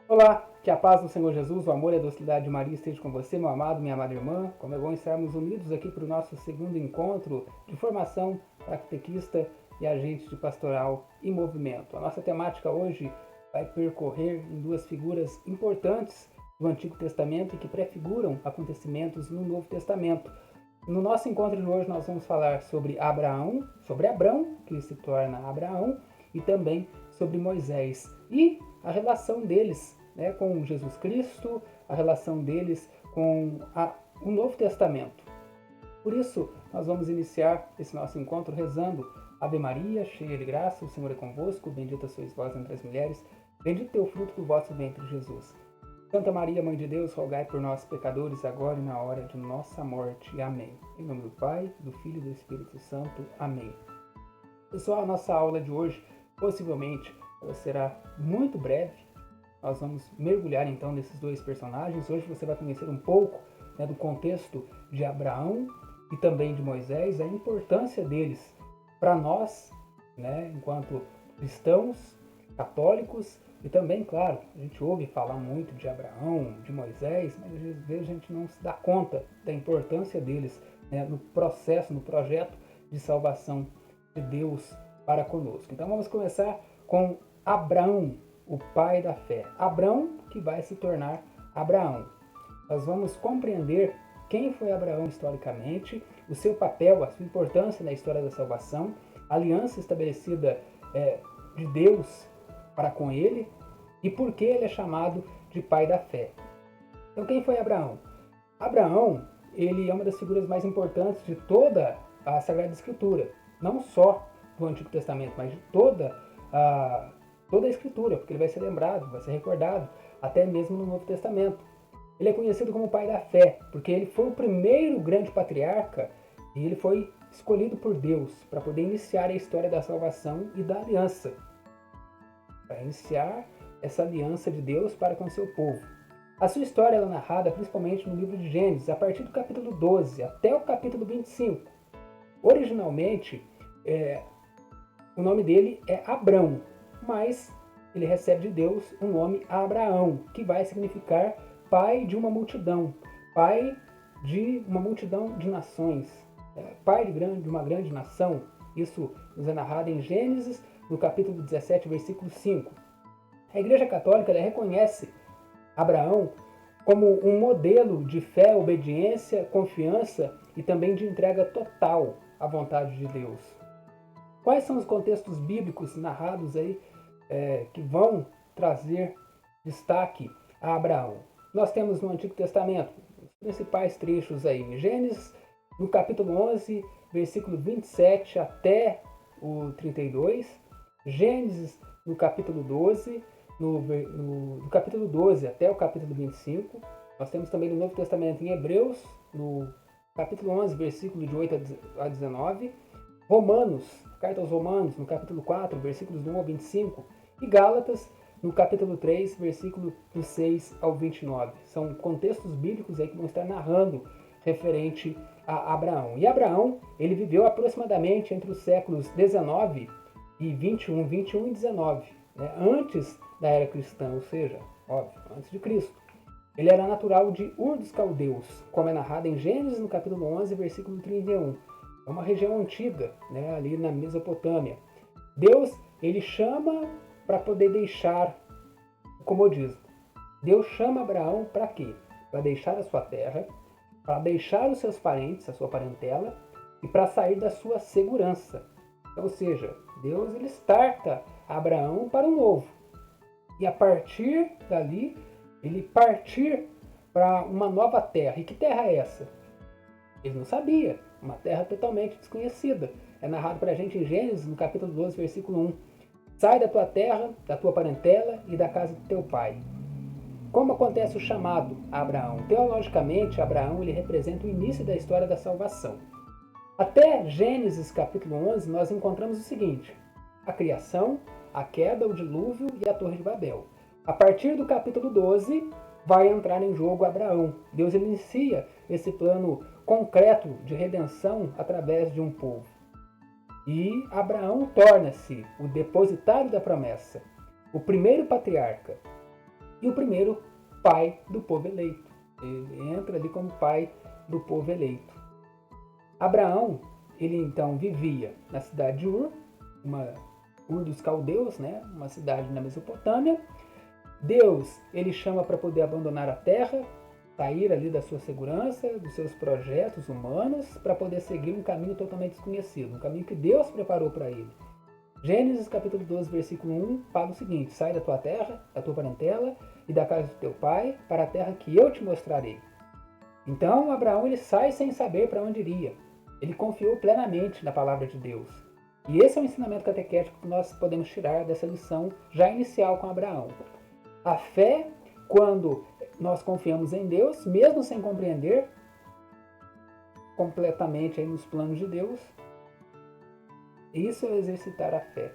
Olá, que a paz do Senhor Jesus, o amor e a docilidade de Maria esteja com você, meu amado, minha amada irmã. Como é bom estarmos unidos aqui para o nosso segundo encontro de formação para catequista e agente de pastoral e movimento. A nossa temática hoje vai percorrer em duas figuras importantes do Antigo Testamento e que prefiguram acontecimentos no Novo Testamento. No nosso encontro de hoje nós vamos falar sobre Abraão, sobre Abrão, que se torna Abraão, e também sobre Moisés e a relação deles, com Jesus Cristo, a relação deles com o Novo Testamento. Por isso, nós vamos iniciar esse nosso encontro rezando Ave Maria, cheia de graça, o Senhor é convosco, bendita sois vós entre as mulheres, bendito é o fruto do vosso ventre, Jesus. Santa Maria, Mãe de Deus, rogai por nós, pecadores, agora e na hora de nossa morte. Amém. Em nome do Pai, do Filho e do Espírito Santo. Amém. Pessoal, a nossa aula de hoje, possivelmente, ela será muito breve. Nós vamos mergulhar então nesses dois personagens. Hoje você vai conhecer um pouco do contexto de Abraão e também de Moisés, a importância deles para nós, enquanto cristãos, católicos, e também, claro, a gente ouve falar muito de Abraão, de Moisés, mas às vezes a gente não se dá conta da importância deles no processo, no projeto de salvação de Deus para conosco. Então vamos começar com Abraão, o pai da fé. Abrão que vai se tornar Abraão. Nós vamos compreender quem foi Abraão historicamente, o seu papel, a sua importância na história da salvação, a aliança estabelecida de Deus para com ele e por que ele é chamado de pai da fé. Então quem foi Abraão? Abraão, ele é uma das figuras mais importantes de toda a Sagrada Escritura, não só do Antigo Testamento, mas de toda a Escritura, porque ele vai ser lembrado, vai ser recordado, até mesmo no Novo Testamento. Ele é conhecido como pai da fé, porque ele foi o primeiro grande patriarca e ele foi escolhido por Deus para poder iniciar a história da salvação e da aliança. Para iniciar essa aliança de Deus para com seu povo. A sua história é narrada principalmente no livro de Gênesis, a partir do capítulo 12 até o capítulo 25. Originalmente, o nome dele é Abrão, mas ele recebe de Deus o nome Abraão, que vai significar pai de uma multidão, pai de uma multidão de nações, pai de uma grande nação. Isso nos é narrado em Gênesis, no capítulo 17, versículo 5. A Igreja Católica reconhece Abraão como um modelo de fé, obediência, confiança e também de entrega total à vontade de Deus. Quais são os contextos bíblicos narrados aí que vão trazer destaque a Abraão? Nós temos no Antigo Testamento os principais trechos aí em Gênesis, no capítulo 11, versículo 27 até o 32, Gênesis no capítulo 12, no capítulo 12 até o capítulo 25. Nós temos também no Novo Testamento em Hebreus, no capítulo 11, versículo de 8 a 19, Romanos, carta aos Romanos, no capítulo 4, versículos de 1 ao 25, e Gálatas, no capítulo 3, versículo do 6 ao 29. São contextos bíblicos aí que vão estar narrando referente a Abraão. E Abraão, ele viveu aproximadamente entre os séculos 19 e 21 e 19, antes da era cristã, ou seja, óbvio, antes de Cristo. Ele era natural de Ur dos Caldeus, como é narrado em Gênesis, no capítulo 11, versículo 31. É uma região antiga, ali na Mesopotâmia. Deus, ele chama para poder deixar o comodismo. Deus chama Abraão para quê? Para deixar a sua terra, para deixar os seus parentes, a sua parentela, e para sair da sua segurança. Ou seja, Deus ele starta Abraão para o novo. E a partir dali, ele partir para uma nova terra. E que terra é essa? Ele não sabia. Uma terra totalmente desconhecida. É narrado para a gente em Gênesis, no capítulo 12, versículo 1. Sai da tua terra, da tua parentela e da casa do teu pai. Como acontece o chamado a Abraão? Teologicamente, Abraão ele representa o início da história da salvação. Até Gênesis capítulo 11, nós encontramos o seguinte: a criação, a queda, o dilúvio e a Torre de Babel. A partir do capítulo 12, vai entrar em jogo Abraão. Deus inicia esse plano concreto de redenção através de um povo. E Abraão torna-se o depositário da promessa, o primeiro patriarca. e o primeiro pai do povo eleito. Ele entra ali como pai do povo eleito. Abraão, ele então vivia na cidade de Ur, Ur dos Caldeus, né? Uma cidade na Mesopotâmia. Deus, ele chama para poder abandonar a terra, sair ali da sua segurança, dos seus projetos humanos, para poder seguir um caminho totalmente desconhecido, um caminho que Deus preparou para ele. Gênesis capítulo 12, versículo 1, fala o seguinte: sai da tua terra, da tua parentela e da casa do teu pai, para a terra que eu te mostrarei. Então, Abraão ele sai sem saber para onde iria. Ele confiou plenamente na palavra de Deus. E esse é o ensinamento catequético que nós podemos tirar dessa lição já inicial com Abraão. A fé, quando nós confiamos em Deus, mesmo sem compreender completamente aí nos planos de Deus, isso é exercitar a fé.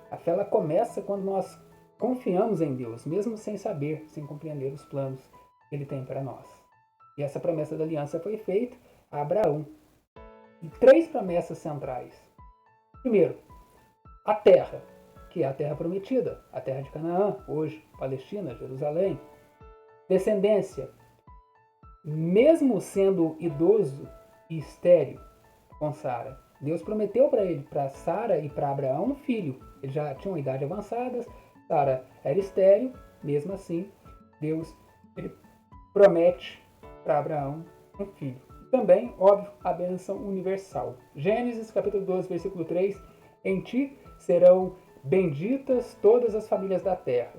A fé ela começa quando nós confiamos em Deus, mesmo sem saber, sem compreender os planos que Ele tem para nós. E essa promessa da aliança foi feita a Abraão. E 3 promessas centrais. Primeiro, a terra, que é a terra prometida, a terra de Canaã, hoje Palestina, Jerusalém. Descendência, mesmo sendo idoso e estéril com Sara, Deus prometeu para ele, para Sara e para Abraão, um filho. Eles já tinham idade avançada, Sara era estéril, mesmo assim, Deus ele promete para Abraão um filho. Também, óbvio, a bênção universal. Gênesis capítulo 12, versículo 3, em ti serão benditas todas as famílias da terra.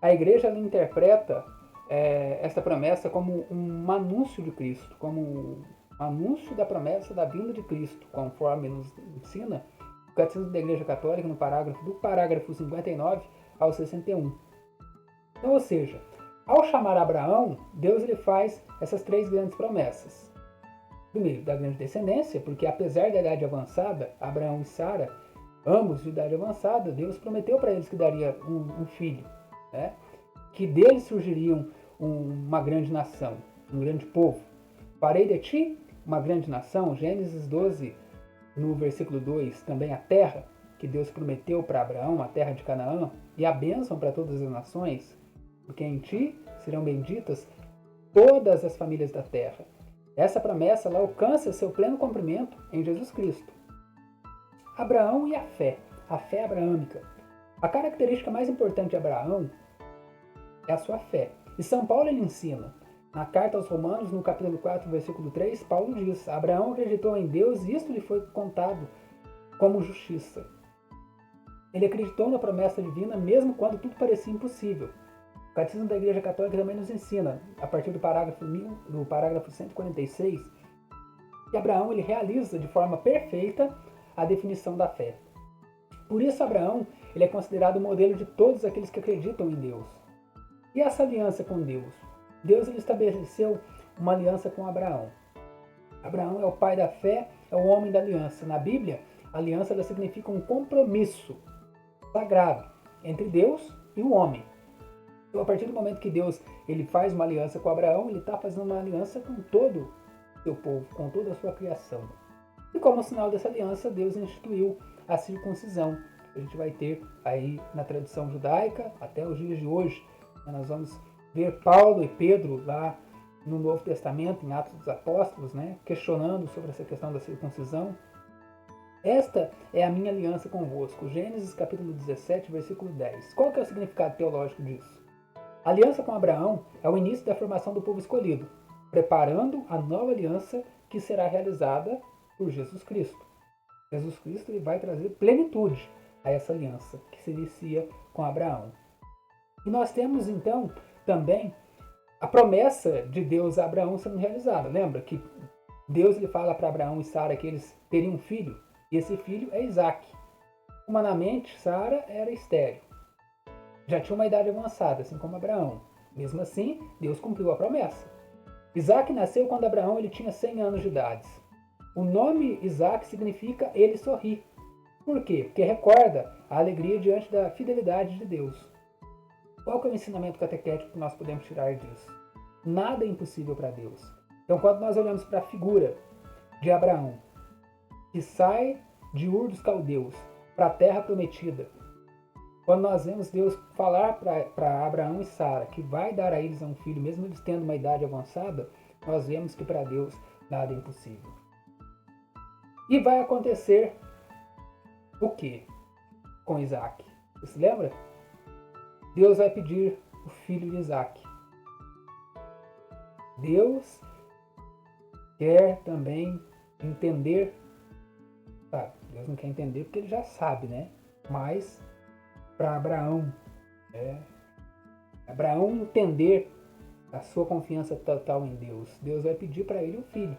A igreja interpreta esta promessa como um anúncio de Cristo, como um anúncio da promessa da vinda de Cristo, conforme nos ensina o Catecismo da Igreja Católica, do parágrafo 59 ao 61. Então, ou seja, ao chamar Abraão, Deus ele faz essas 3 grandes promessas. Primeiro, da grande descendência, porque apesar da idade avançada, Abraão e Sara, ambos de idade avançada, Deus prometeu para eles que daria um filho, né? Que deles surgiriam uma grande nação, um grande povo. Farei de ti uma grande nação, Gênesis 12, no versículo 2, também a terra que Deus prometeu para Abraão, a terra de Canaã, e a bênção para todas as nações, porque em ti serão benditas todas as famílias da terra. Essa promessa ela alcança seu pleno cumprimento em Jesus Cristo. Abraão e a fé abraâmica. A característica mais importante de Abraão é a sua fé. E São Paulo ele ensina, na carta aos Romanos, no capítulo 4, versículo 3, Paulo diz: Abraão acreditou em Deus e isto lhe foi contado como justiça. Ele acreditou na promessa divina mesmo quando tudo parecia impossível. O Catecismo da Igreja Católica também nos ensina, a partir do parágrafo 146, que Abraão ele realiza de forma perfeita a definição da fé. Por isso, Abraão ele é considerado o modelo de todos aqueles que acreditam em Deus. E essa aliança com Deus? Deus ele estabeleceu uma aliança com Abraão. Abraão é o pai da fé, é o homem da aliança. Na Bíblia, a aliança ela significa um compromisso sagrado entre Deus e o homem. Então, a partir do momento que Deus ele faz uma aliança com Abraão, ele está fazendo uma aliança com todo o seu povo, com toda a sua criação. E como sinal dessa aliança, Deus instituiu a circuncisão. A gente vai ter aí na tradição judaica até os dias de hoje. Nós vamos ver Paulo e Pedro lá no Novo Testamento, em Atos dos Apóstolos, né, questionando sobre essa questão da circuncisão. Esta é a minha aliança convosco. Gênesis capítulo 17, versículo 10. Qual que é o significado teológico disso? A aliança com Abraão é o início da formação do povo escolhido, preparando a nova aliança que será realizada por Jesus Cristo. Jesus Cristo ele vai trazer plenitude a essa aliança que se inicia com Abraão. E nós temos então também a promessa de Deus a Abraão sendo realizada. Lembra que Deus ele fala para Abraão e Sara que eles teriam um filho, e esse filho é Isaac. Humanamente, Sara era estéril. Já tinha uma idade avançada, assim como Abraão. Mesmo assim, Deus cumpriu a promessa. Isaac nasceu quando Abraão ele tinha 100 anos de idade. O nome Isaac significa ele sorri. Por quê? Porque recorda a alegria diante da fidelidade de Deus. Qual que é o ensinamento catequético que nós podemos tirar disso? Nada é impossível para Deus. Então, quando nós olhamos para a figura de Abraão, que sai de Ur dos Caldeus para a terra prometida, Quando nós vemos Deus falar para Abraão e Sara que vai dar a eles um filho, mesmo eles tendo uma idade avançada, nós vemos que para Deus nada é impossível. E vai acontecer o que com Isaac? Você se lembra? Deus vai pedir o filho de Isaac. Deus quer também entender, sabe? Deus não quer entender porque ele já sabe, né? Mas para Abraão, Abraão entender a sua confiança total em Deus, Deus vai pedir para ele um filho.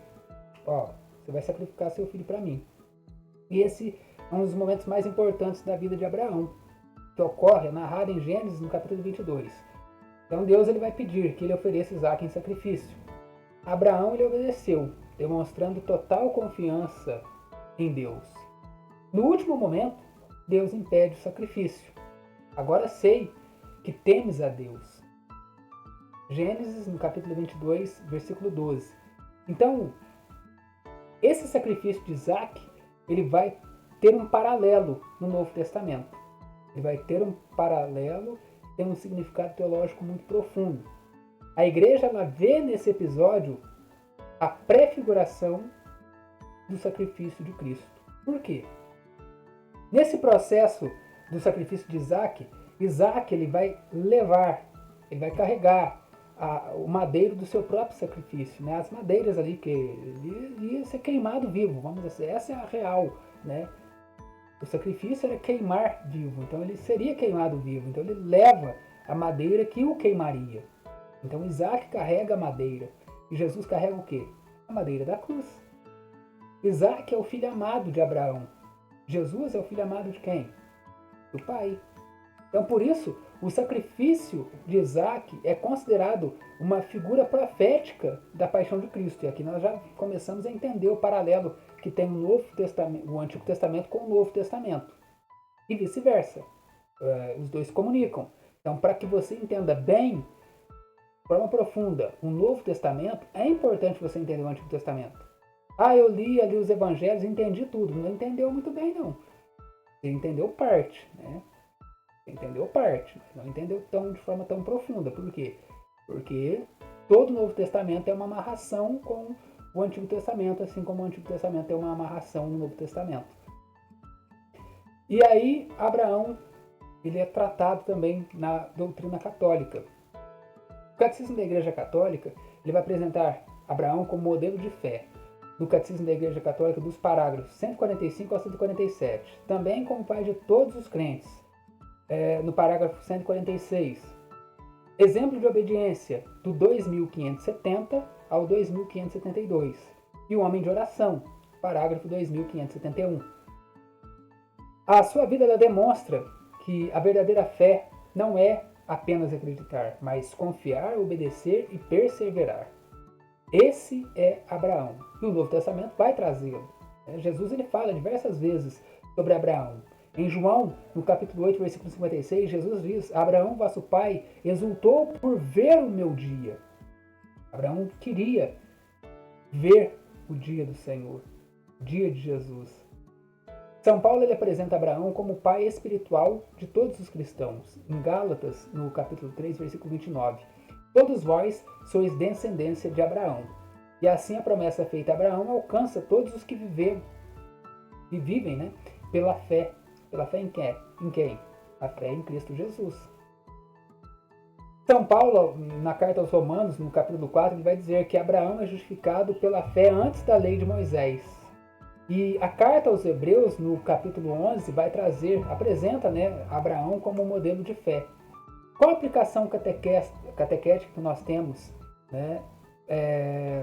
Ó, você vai sacrificar seu filho para mim. E esse é um dos momentos mais importantes da vida de Abraão, que ocorre, narrado em Gênesis, no capítulo 22. Então Deus ele vai pedir que ele ofereça Isaac em sacrifício. Abraão ele obedeceu, demonstrando total confiança em Deus. No último momento, Deus impede o sacrifício. Agora sei que temes a Deus. Gênesis, no capítulo 22, versículo 12. Então, esse sacrifício de Isaac, ele vai ter um paralelo no Novo Testamento. Ele vai ter um paralelo, tem um significado teológico muito profundo. A igreja ela vê nesse episódio a prefiguração do sacrifício de Cristo. Por quê? Nesse processo do sacrifício de Isaac, Isaac ele vai levar, ele vai carregar o madeiro do seu próprio sacrifício, né? As madeiras ali que ele ia ser queimado vivo, vamos dizer, essa é a real, né? O sacrifício era queimar vivo, então ele seria queimado vivo, então ele leva a madeira que o queimaria. Então Isaac carrega a madeira e Jesus carrega o quê? A madeira da cruz. Isaac é o filho amado de Abraão. Jesus é o filho amado de quem? Do Pai. Então por isso o sacrifício de Isaac é considerado uma figura profética da paixão de Cristo. E aqui nós já começamos a entender o paralelo que tem o Antigo Testamento com o Novo Testamento. E vice-versa. Os dois se comunicam. Então, para que você entenda bem, de forma profunda, o Novo Testamento, é importante você entender o Antigo Testamento. Eu li ali os evangelhos e entendi tudo. Não entendeu muito bem, não. Você entendeu parte, né? Entendeu parte, mas não entendeu de forma tão profunda. Por quê? Porque todo o Novo Testamento é uma amarração com o Antigo Testamento, assim como o Antigo Testamento é uma amarração no Novo Testamento. E aí, Abraão, ele é tratado também na doutrina católica. O Catecismo da Igreja Católica, ele vai apresentar Abraão como modelo de fé. No Catecismo da Igreja Católica, dos parágrafos 145 a 147. Também como pai de todos os crentes. No parágrafo 146, exemplo de obediência do 2570 ao 2572, e o homem de oração, parágrafo 2571. A sua vida ela demonstra que a verdadeira fé não é apenas acreditar, mas confiar, obedecer e perseverar. Esse é Abraão, e o Novo Testamento vai trazê-lo. Jesus ele fala diversas vezes sobre Abraão. Em João, no capítulo 8, versículo 56, Jesus diz: Abraão, vosso pai, exultou por ver o meu dia. Abraão queria ver o dia do Senhor, o dia de Jesus. São Paulo ele apresenta Abraão como pai espiritual de todos os cristãos. Em Gálatas, no capítulo 3, versículo 29, todos vós sois descendência de Abraão. E assim a promessa feita a Abraão alcança todos os que vivem, né, pela fé. Pela fé em quem? A fé em Cristo Jesus. São Paulo, na carta aos Romanos, no capítulo 4, ele vai dizer que Abraão é justificado pela fé antes da lei de Moisés. E a carta aos Hebreus, no capítulo 11, apresenta, né, Abraão como modelo de fé. Qual a aplicação catequética que nós temos, né,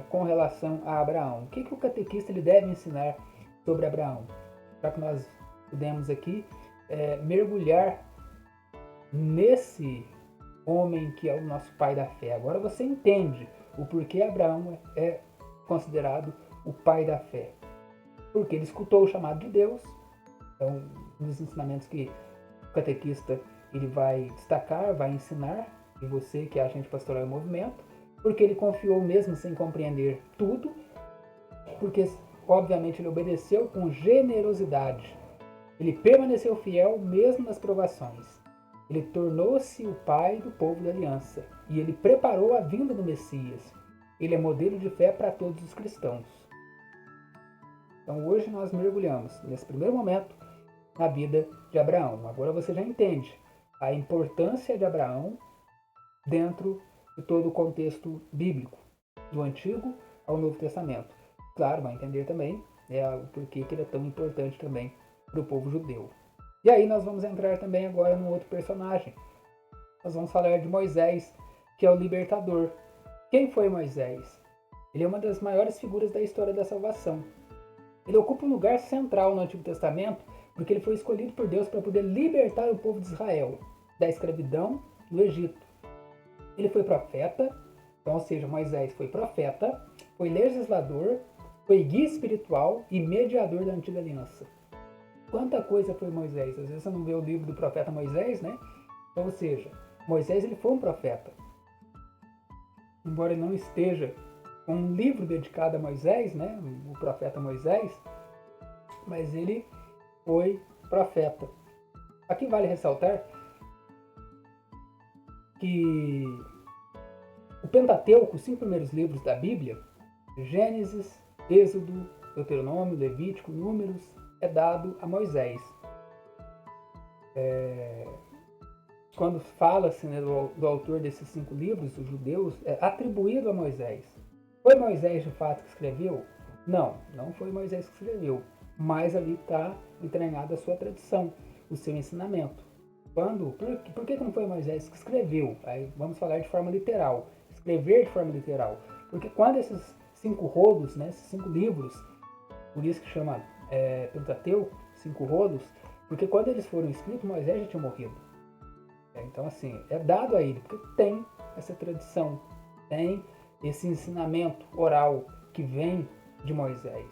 com relação a Abraão? O que o catequista ele deve ensinar sobre Abraão? Para que nós pudemos aqui mergulhar nesse homem que é o nosso pai da fé. Agora você entende o porquê Abraão é considerado o pai da fé. Porque ele escutou o chamado de Deus. Então, um dos ensinamentos que o catequista ele vai destacar, vai ensinar, e você que é agente pastoral em movimento, porque ele confiou mesmo sem compreender tudo, porque obviamente ele obedeceu com generosidade. Ele permaneceu fiel mesmo nas provações. Ele tornou-se o pai do povo da aliança e ele preparou a vinda do Messias. Ele é modelo de fé para todos os cristãos. Então hoje nós mergulhamos, nesse primeiro momento, na vida de Abraão. Agora você já entende a importância de Abraão dentro de todo o contexto bíblico, do Antigo ao Novo Testamento. Claro, vai entender também o porquê que ele é tão importante também para o povo judeu. E aí nós vamos entrar também agora num outro personagem. Nós vamos falar de Moisés, que é o libertador. Quem foi Moisés? Ele é uma das maiores figuras da história da salvação. Ele ocupa um lugar central no Antigo Testamento porque ele foi escolhido por Deus para poder libertar o povo de Israel da escravidão do Egito. Ele foi profeta, então, ou seja, Moisés foi profeta, foi legislador, foi guia espiritual e mediador da antiga aliança. Quanta coisa foi Moisés? Às vezes você não vê o livro do profeta Moisés, né? Então, ou seja, Moisés ele foi um profeta. Embora ele não esteja com um livro dedicado a Moisés, né? O profeta Moisés, mas ele foi profeta. Aqui vale ressaltar que o Pentateuco, os 5 primeiros livros da Bíblia, Gênesis, Êxodo, Deuteronômio, Levítico, Números, é dado a Moisés. Quando fala-se, né, do autor desses 5 livros, os judeus, é atribuído a Moisés. Foi Moisés de fato que escreveu? Não, não foi Moisés que escreveu, mas ali está entranhada a sua tradição, o seu ensinamento. Por que não foi Moisés que escreveu? Aí vamos falar de forma literal. Escrever de forma literal. Porque quando esses 5 rolos, né, esses 5 livros, por isso que chama Pentateuco, 5 rolos, porque quando eles foram escritos, Moisés já tinha morrido. Então, assim, é dado a ele, porque tem essa tradição, tem esse ensinamento oral que vem de Moisés.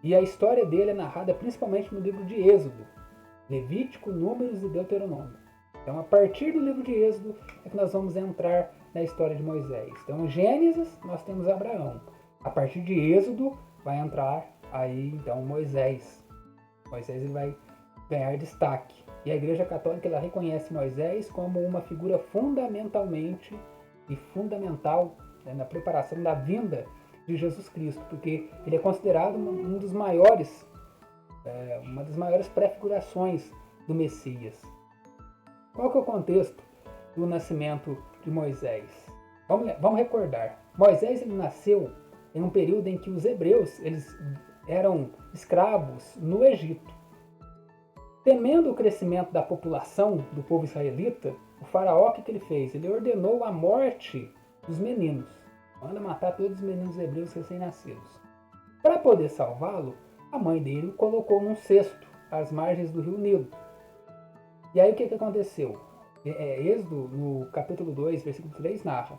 E a história dele é narrada principalmente no livro de Êxodo, Levítico, Números e Deuteronômio. Então, a partir do livro de Êxodo é que nós vamos entrar na história de Moisés. Então, em Gênesis, nós temos Abraão. A partir de Êxodo, vai entrar aí, então, Moisés. Moisés ele vai ganhar destaque. E a Igreja Católica ela reconhece Moisés como uma figura fundamental, né, na preparação da vinda de Jesus Cristo, porque ele é considerado uma das maiores prefigurações do Messias. Qual que é o contexto do nascimento de Moisés? Vamos recordar. Moisés ele nasceu em um período em que os hebreus eles eram escravos no Egito. Temendo o crescimento da população do povo israelita, o faraó, o que ele fez? Ele ordenou a morte dos meninos. Manda matar todos os meninos hebreus recém-nascidos. Para poder salvá-lo, a mãe dele o colocou num cesto às margens do rio Nilo. E aí o que aconteceu? Êxodo, no capítulo 2, versículo 3, narra.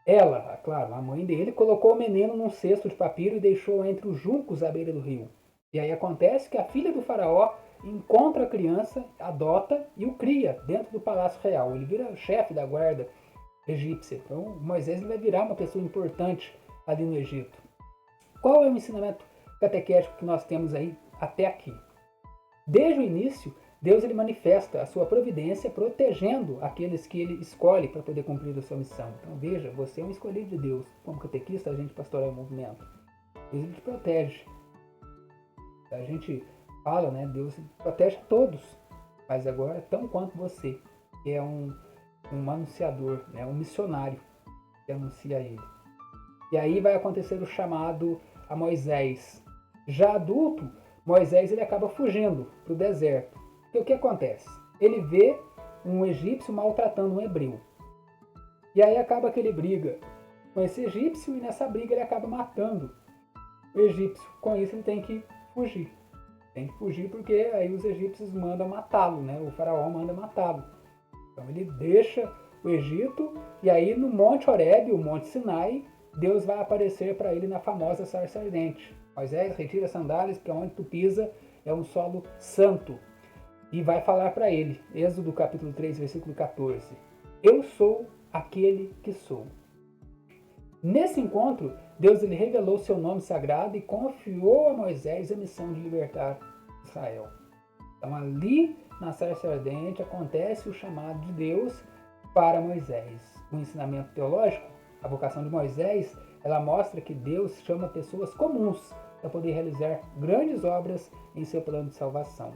Ela, claro, a mãe dele, colocou o menino num cesto de papiro e deixou entre os juncos à beira do rio. E aí acontece que a filha do faraó encontra a criança, adota e o cria dentro do palácio real. Ele vira chefe da guarda egípcia. Então Moisés vai virar uma pessoa importante ali no Egito. Qual é o ensinamento catequético que nós temos aí até aqui? Desde o início, Deus ele manifesta a sua providência protegendo aqueles que ele escolhe para poder cumprir a sua missão. Então veja, você é um escolhido de Deus. Como catequista, a gente pastoreia o movimento. Deus ele te protege. A gente fala, né? Deus protege a todos, mas agora tão quanto você, que é um anunciador, né? Um missionário que anuncia ele. E aí vai acontecer o chamado a Moisés. Já adulto, Moisés ele acaba fugindo para o deserto. E o que acontece? Ele vê um egípcio maltratando um hebreu. E aí acaba que ele briga com esse egípcio e nessa briga ele acaba matando o egípcio. Com isso ele tem que fugir. Tem que fugir porque aí os egípcios mandam matá-lo, né? O faraó manda matá-lo. Então ele deixa o Egito e aí no Monte Horebe, o Monte Sinai, Deus vai aparecer para ele na famosa sarça ardente. Moisés, retira as sandálias, porque onde tu pisa é um solo santo. E vai falar para ele, Êxodo capítulo 3, versículo 14. Eu sou aquele que sou. Nesse encontro, Deus ele revelou seu nome sagrado e confiou a Moisés a missão de libertar Israel. Então ali na sarça ardente acontece o chamado de Deus para Moisés. O ensinamento teológico, a vocação de Moisés, ela mostra que Deus chama pessoas comuns para poder realizar grandes obras em seu plano de salvação.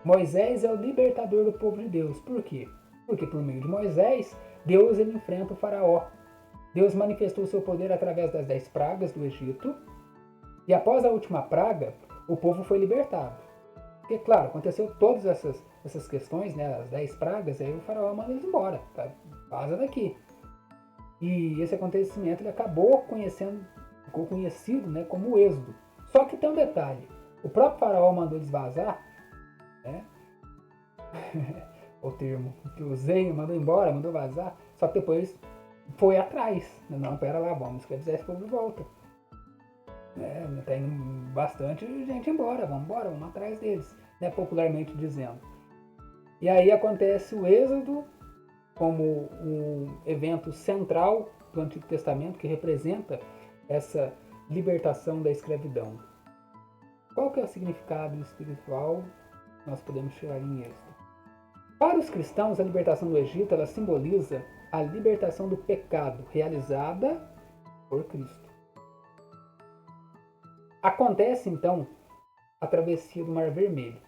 Moisés é o libertador do povo de Deus. Por quê? Porque por meio de Moisés, Deus ele enfrenta o faraó. Deus manifestou seu poder através das 10 pragas do Egito. E após a última praga, o povo foi libertado. Porque, claro, aconteceu todas essas questões, né, as 10 pragas, aí o faraó manda eles embora. Tá? Vaza daqui. E esse acontecimento ele ficou conhecido, né, como o Êxodo. Só que tem um detalhe. O próprio faraó mandou eles vazar, né? O termo que eu usei, mandou embora, mandou vazar, só que depois foi atrás. Não, pera lá, vamos escravizar esse povo de volta. Tem bastante gente embora, vamos atrás deles, né, popularmente dizendo. E aí acontece o Êxodo como um evento central do Antigo Testamento que representa essa libertação da escravidão. Qual que é o significado espiritual que nós podemos tirar em Êxodo? Para os cristãos, a libertação do Egito ela simboliza a libertação do pecado realizada por Cristo. Acontece então a travessia do Mar Vermelho.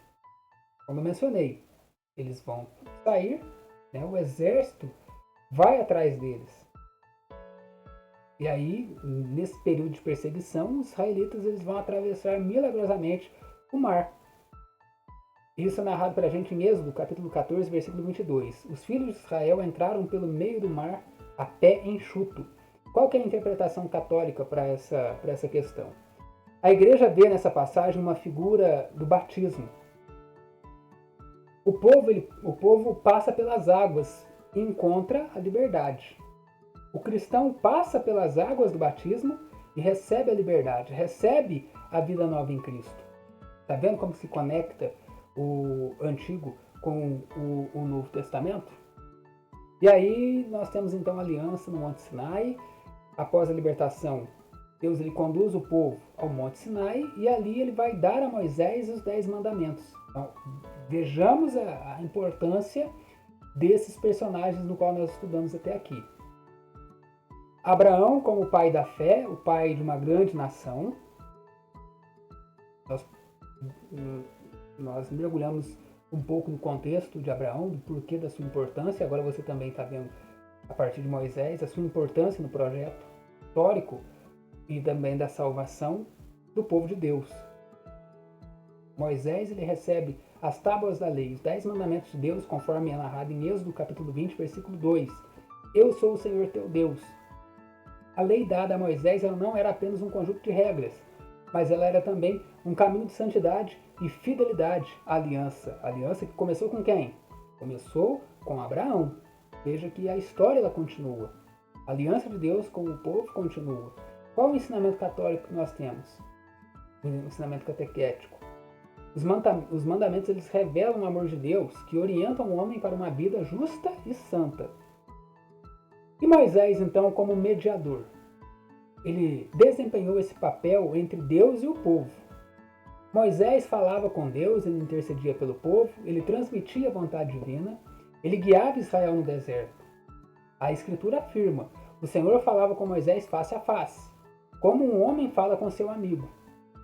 Como eu mencionei, eles vão sair, né, o exército vai atrás deles. E aí, nesse período de perseguição, os israelitas eles vão atravessar milagrosamente o mar. Isso é narrado para a gente em Êxodo, capítulo 14, versículo 22. Os filhos de Israel entraram pelo meio do mar a pé enxuto. Qual que é a interpretação católica para essa questão? A igreja vê nessa passagem uma figura do batismo. O povo passa pelas águas e encontra a liberdade. O cristão passa pelas águas do batismo e recebe a liberdade, recebe a vida nova em Cristo. Está vendo como se conecta o Antigo com o Novo Testamento? E aí nós temos então a aliança no Monte Sinai. Após a libertação, Deus ele conduz o povo ao Monte Sinai e ali ele vai dar a Moisés os 10 mandamentos. Então, vejamos a importância desses personagens no qual nós estudamos até aqui. Abraão como pai da fé, o pai de uma grande nação. Nós mergulhamos um pouco no contexto de Abraão, do porquê da sua importância. Agora você também está vendo, a partir de Moisés, a sua importância no projeto histórico e também da salvação do povo de Deus. Moisés ele recebe as tábuas da lei, os 10 mandamentos de Deus, conforme é narrado em Êxodo capítulo 20, versículo 2. Eu sou o Senhor teu Deus. A lei dada a Moisés ela não era apenas um conjunto de regras, mas ela era também um caminho de santidade e fidelidade à aliança. A aliança que começou com quem? Começou com Abraão. Veja que a história ela continua. A aliança de Deus com o povo continua. Qual o ensinamento católico que nós temos? O ensinamento catequético. Os mandamentos eles revelam o amor de Deus que orientam o homem para uma vida justa e santa. E Moisés, então, como mediador, ele desempenhou esse papel entre Deus e o povo. Moisés falava com Deus, ele intercedia pelo povo, ele transmitia a vontade divina, ele guiava Israel no deserto. A Escritura afirma, o Senhor falava com Moisés face a face, como um homem fala com seu amigo.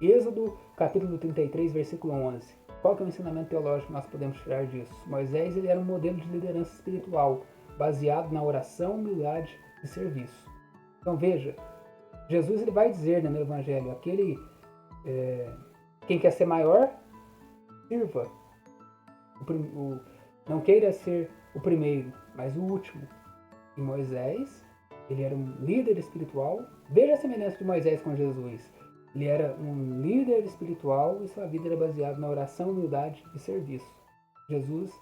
Êxodo, capítulo 33, versículo 11. Qual que é o ensinamento teológico que nós podemos tirar disso? Moisés ele era um modelo de liderança espiritual, baseado na oração, humildade e serviço. Então veja, Jesus ele vai dizer, né, no Evangelho, quem quer ser maior, sirva. Não queira ser o primeiro, mas o último. E Moisés, ele era um líder espiritual. Veja a semelhança de Moisés com Jesus. Ele era um líder espiritual e sua vida era baseada na oração, humildade e serviço. Jesus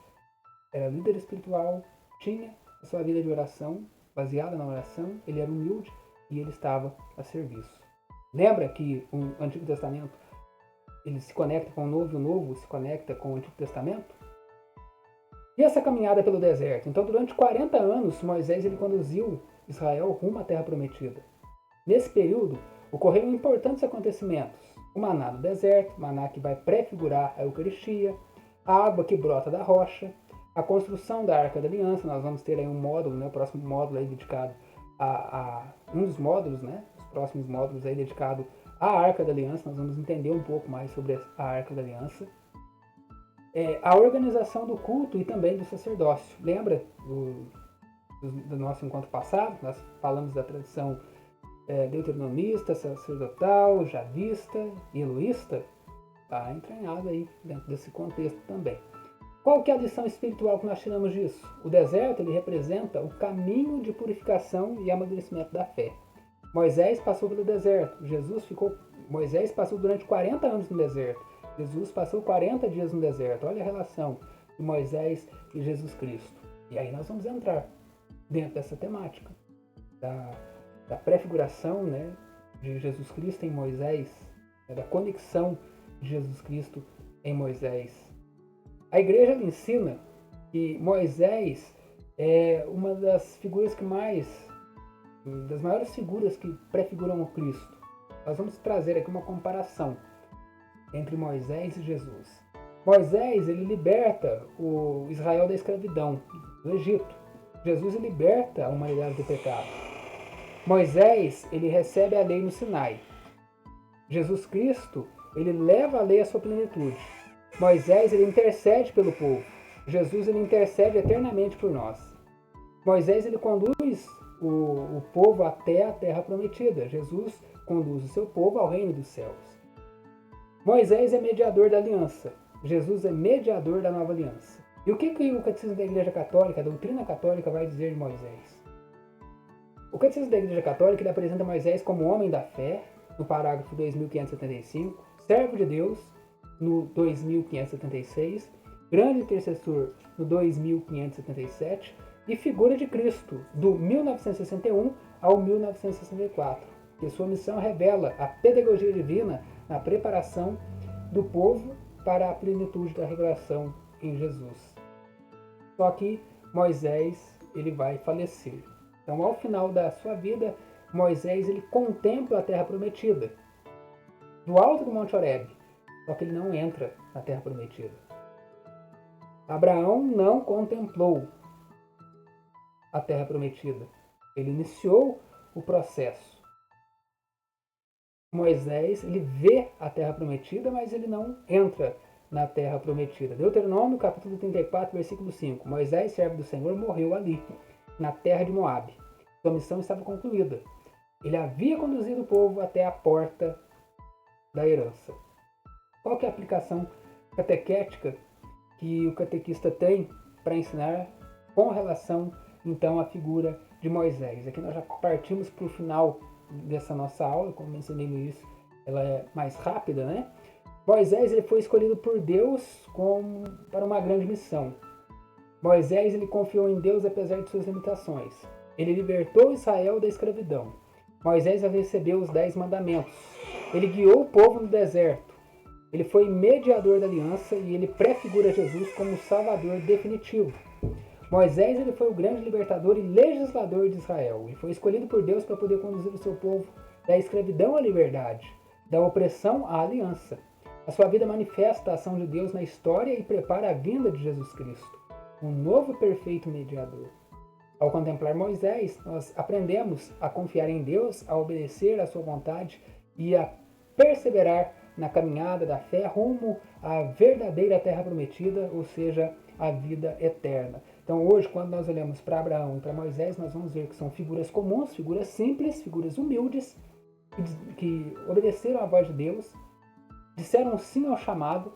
era líder espiritual, tinha a sua vida de oração baseada na oração, ele era humilde e ele estava a serviço. Lembra que o Antigo Testamento ele se conecta com o Novo e o Novo se conecta com o Antigo Testamento? E essa caminhada pelo deserto? Então, durante 40 anos, Moisés ele conduziu Israel rumo à Terra Prometida. Nesse período, ocorreram importantes acontecimentos. O maná do deserto, o maná que vai prefigurar a Eucaristia, a água que brota da rocha, a construção da Arca da Aliança. Nós vamos ter aí um módulo, né, o próximo módulo aí dedicado a um dos módulos, né, os próximos módulos aí dedicado à Arca da Aliança. Nós vamos entender um pouco mais sobre a Arca da Aliança. A organização do culto e também do sacerdócio. Lembra do nosso encontro passado? Nós falamos da tradição deuteronomista, sacerdotal, javista e eloísta. Está entranhado aí dentro desse contexto também. Qual que é a lição espiritual que nós tiramos disso? O deserto ele representa o caminho de purificação e amadurecimento da fé. Moisés passou pelo deserto. Moisés passou durante 40 anos no deserto. Jesus passou 40 dias no deserto. Olha a relação de Moisés e Jesus Cristo. E aí nós vamos entrar dentro dessa temática da prefiguração, né, de Jesus Cristo em Moisés, da conexão de Jesus Cristo em Moisés. A igreja ensina que Moisés é uma das figuras das maiores figuras que prefiguram o Cristo. Nós vamos trazer aqui uma comparação entre Moisés e Jesus. Moisés, ele liberta o Israel da escravidão do Egito. Jesus liberta a humanidade do pecado. Moisés, ele recebe a lei no Sinai. Jesus Cristo, ele leva a lei à sua plenitude. Moisés, ele intercede pelo povo. Jesus, ele intercede eternamente por nós. Moisés, ele conduz o povo até a terra prometida. Jesus conduz o seu povo ao reino dos céus. Moisés é mediador da aliança. Jesus é mediador da nova aliança. E o que o Catecismo da Igreja Católica, a doutrina católica, vai dizer de Moisés? O Catecismo da Igreja Católica ele apresenta Moisés como homem da fé, no parágrafo 2575, servo de Deus, no 2576, grande intercessor, no 2577, e figura de Cristo, do 1961 ao 1964, que sua missão revela a pedagogia divina na preparação do povo para a plenitude da revelação em Jesus. Só que Moisés ele vai falecer. Então, ao final da sua vida, Moisés ele contempla a terra prometida, do alto do Monte Horebe, só que ele não entra na terra prometida. Abraão não contemplou a terra prometida. Ele iniciou o processo. Moisés, ele vê a terra prometida, mas ele não entra na terra prometida. Deuteronômio, capítulo 34, versículo 5. Moisés, servo do Senhor, morreu ali, na terra de Moabe. Sua missão estava concluída. Ele havia conduzido o povo até a porta da herança. Qual que é a aplicação catequética que o catequista tem para ensinar com relação, então, à figura de Moisés? Aqui nós já partimos para o final dessa nossa aula, como mencionei no início, ela é mais rápida, né? Moisés ele foi escolhido por Deus para uma grande missão. Moisés ele confiou em Deus apesar de suas limitações. Ele libertou Israel da escravidão. Moisés recebeu os 10 mandamentos. Ele guiou o povo no deserto. Ele foi mediador da aliança e ele prefigura Jesus como o Salvador definitivo. Moisés ele foi o grande libertador e legislador de Israel. Ele foi escolhido por Deus para poder conduzir o seu povo da escravidão à liberdade, da opressão à aliança. A sua vida manifesta a ação de Deus na história e prepara a vinda de Jesus Cristo, um novo perfeito mediador. Ao contemplar Moisés, nós aprendemos a confiar em Deus, a obedecer à sua vontade e a perseverar na caminhada da fé rumo à verdadeira terra prometida, ou seja, a vida eterna. Então hoje, quando nós olhamos para Abraão e para Moisés, nós vamos ver que são figuras comuns, figuras simples, figuras humildes, que obedeceram à voz de Deus, disseram sim ao chamado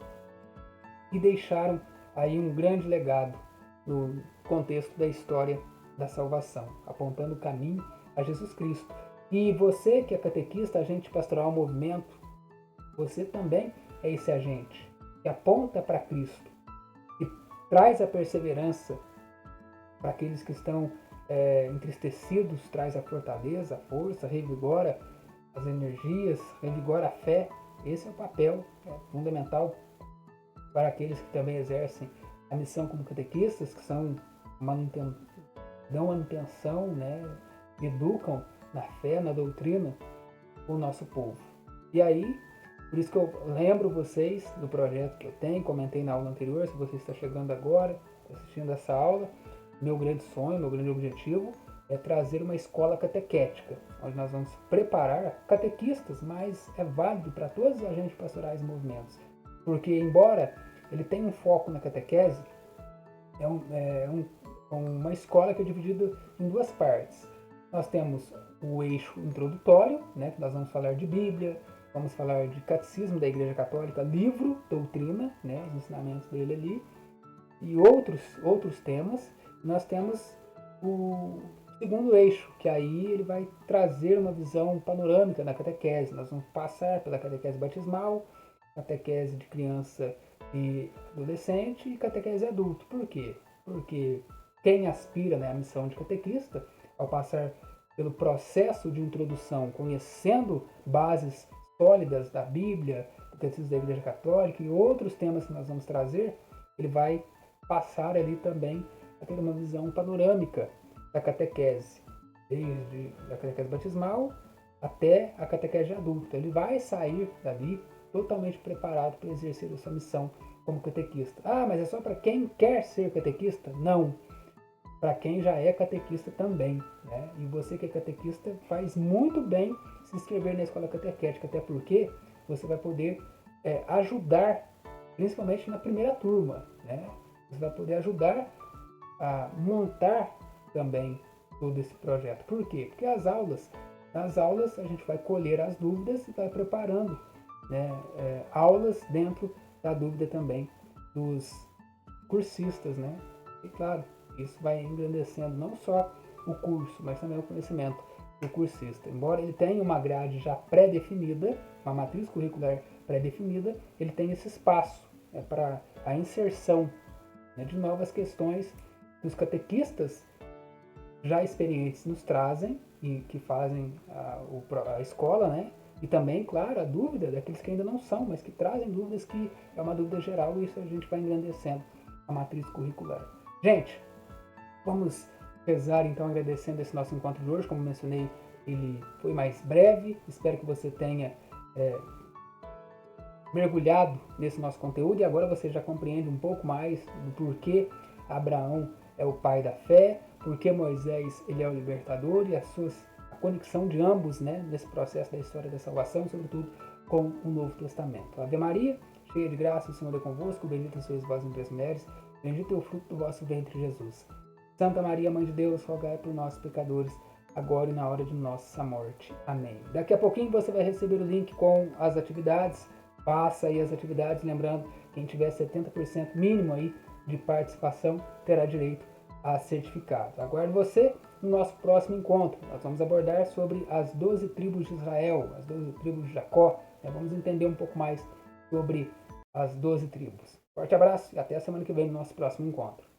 e deixaram aí um grande legado no contexto da história da salvação, apontando o caminho a Jesus Cristo. E você que é catequista, agente pastoral movimento, você também é esse agente que aponta para Cristo, que traz a perseverança para aqueles que estão entristecidos, traz a fortaleza, a força, revigora as energias, revigora a fé. Esse é o papel fundamental para aqueles que também exercem a missão como catequistas, que dão manutenção, né, educam na fé, na doutrina, o nosso povo. E aí, Por isso que eu lembro vocês do projeto que eu tenho, comentei na aula anterior, se você está chegando agora, assistindo essa aula, meu grande sonho, meu grande objetivo é trazer uma escola catequética, onde nós vamos preparar catequistas, mas é válido para todos os agentes pastorais e movimentos. Porque, embora ele tenha um foco na catequese, uma escola que é dividida em duas partes. Nós temos o eixo introdutório, né, que nós vamos falar de Bíblia, vamos falar de catecismo da Igreja Católica, livro, doutrina, né, os ensinamentos dele ali, e outros temas. Nós temos o segundo eixo, que aí ele vai trazer uma visão panorâmica da catequese. Nós vamos passar pela catequese batismal, catequese de criança e adolescente e catequese adulto. Por quê? Porque quem aspira, né, à missão de catequista, ao passar pelo processo de introdução, conhecendo bases sólidas da Bíblia, do catecismo da Igreja Católica e outros temas que nós vamos trazer, ele vai passar ali também a ter uma visão panorâmica da catequese, desde a catequese batismal até a catequese adulta. Ele vai sair dali totalmente preparado para exercer a sua missão como catequista. Ah, mas é só para quem quer ser catequista? Não. Para quem já é catequista também, né? E você que é catequista faz muito bem se inscrever na escola catequética, até porque você vai poder ajudar, principalmente na primeira turma, né? Você vai poder ajudar a montar também todo esse projeto. Por quê? Porque nas aulas a gente vai colher as dúvidas e vai preparando, né, aulas dentro da dúvida também dos cursistas, né? E claro, isso vai engrandecendo não só o curso, mas também o conhecimento do cursista. Embora ele tenha uma grade já pré-definida, uma matriz curricular pré-definida, ele tem esse espaço para a inserção, né, de novas questões que os catequistas já experientes nos trazem e que fazem a escola, né? E também, claro, a dúvida daqueles que ainda não são, mas que trazem dúvidas, que é uma dúvida geral, e isso a gente vai engrandecendo a matriz curricular. Gente, vamos rezar então, agradecendo esse nosso encontro de hoje. Como mencionei, ele foi mais breve. Espero que você tenha mergulhado nesse nosso conteúdo e agora você já compreende um pouco mais do porquê Abraão é o pai da fé, porque Moisés ele é o libertador e a conexão de ambos, né, nesse processo da história da salvação, sobretudo com o Novo Testamento. Ave Maria, cheia de graça, o Senhor é convosco, bendita sois vós entre as mulheres, bendito é o fruto do vosso ventre, Jesus. Santa Maria, Mãe de Deus, rogai por nós, pecadores, agora e na hora de nossa morte. Amém. Daqui a pouquinho você vai receber o link com as atividades. Faça aí as atividades, lembrando, quem tiver 70% mínimo aí de participação terá direito a certificado. Aguardo você no nosso próximo encontro. Nós vamos abordar sobre as 12 tribos de Israel, as 12 tribos de Jacó. Vamos entender um pouco mais sobre as 12 tribos. Forte abraço e até a semana que vem no nosso próximo encontro.